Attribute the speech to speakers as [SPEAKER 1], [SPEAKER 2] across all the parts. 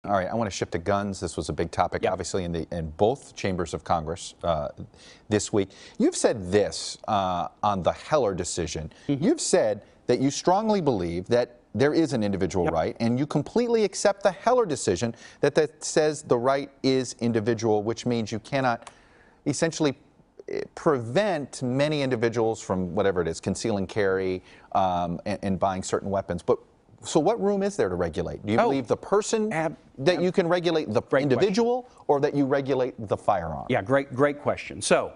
[SPEAKER 1] All right, I want to shift to guns. This was a big topic, obviously, in both chambers of Congress this week. You've said this on the Heller decision. You've said that you strongly believe that there is an individual right, and you completely accept the Heller decision that says the right is individual, which means you cannot essentially prevent many individuals from whatever it is, concealing carry and buying certain weapons. But so what room is there to regulate? Do you believe the person that you can regulate the individual, or that you regulate the firearm?
[SPEAKER 2] Yeah, great question. So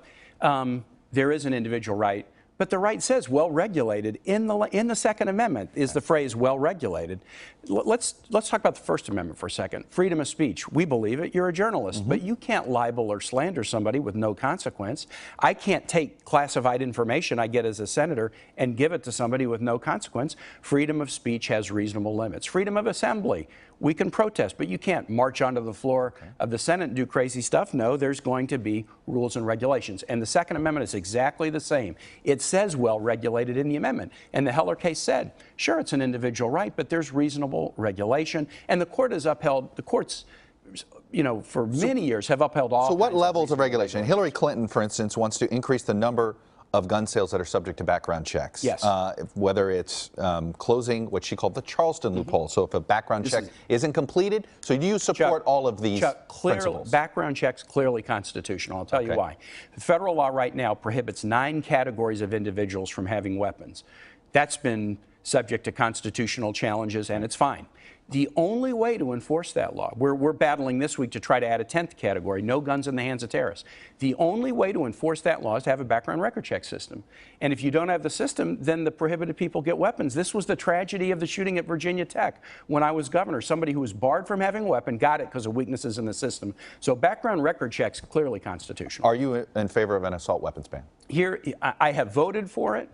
[SPEAKER 2] there is an individual right, but the right says well-regulated. In the Second Amendment is the phrase well-regulated. Let's talk about the First Amendment for a second. Freedom of speech. We believe it. You're a journalist, but you can't libel or slander somebody with no consequence. I can't take classified information I get as a senator and give it to somebody with no consequence. Freedom of speech has reasonable limits. Freedom of assembly. We can protest, but you can't march onto the floor of the Senate and do crazy stuff. No, there's going to be rules and regulations. And the Second Amendment is exactly the same. It says well-regulated in the amendment. And the Heller case said, sure, it's an individual right, but there's reasonable regulation. And the court has upheld, the courts, you know, for many years have upheld all.
[SPEAKER 1] So what levels of regulation? Hillary Clinton, for instance, wants to increase the number of gun sales that are subject to background checks.
[SPEAKER 2] Yes.
[SPEAKER 1] Whether it's closing what she called the Charleston loophole. So if a background check isn't completed, so do you support all of these principles?
[SPEAKER 2] Background checks clearly constitutional. I'll tell you why. The federal law right now prohibits 9 categories of individuals from having weapons. That's been subject to constitutional challenges, and it's fine. The only way to enforce that law, we're battling this week to try to add a 10th category, no guns in the hands of terrorists. The only way to enforce that law is to have a background record check system. And if you don't have the system, then the prohibited people get weapons. This was the tragedy of the shooting at Virginia Tech when I was governor. Somebody who was barred from having a weapon got it because of weaknesses in the system. So background record checks, clearly constitutional.
[SPEAKER 1] Are you in favor of an assault weapons ban?
[SPEAKER 2] Here, I have voted for it.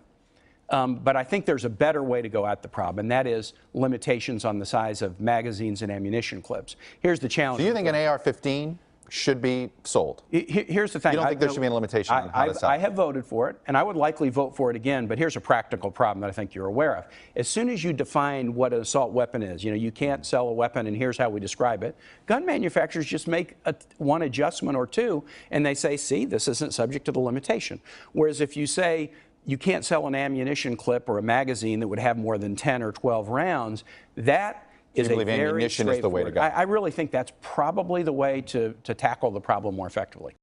[SPEAKER 2] But I think there's a better way to go at the problem, and that is limitations on the size of magazines and ammunition clips. Here's the challenge.
[SPEAKER 1] Do you think an AR-15 should be sold?
[SPEAKER 2] Here's the thing.
[SPEAKER 1] You don't think there should be a limitation on how to sell?
[SPEAKER 2] I have voted for it, and I would likely vote for it again, but here's a practical problem that I think you're aware of. As soon as you define what an assault weapon is, you know, you can't sell a weapon, and here's how we describe it, gun manufacturers just make one adjustment or two, and they say, see, this isn't subject to the limitation. Whereas if you say, you can't sell an ammunition clip or a magazine that would have more than 10 or 12 rounds, that is a very
[SPEAKER 1] ammunition is the way to go.
[SPEAKER 2] I really think that's probably the way to tackle the problem more effectively.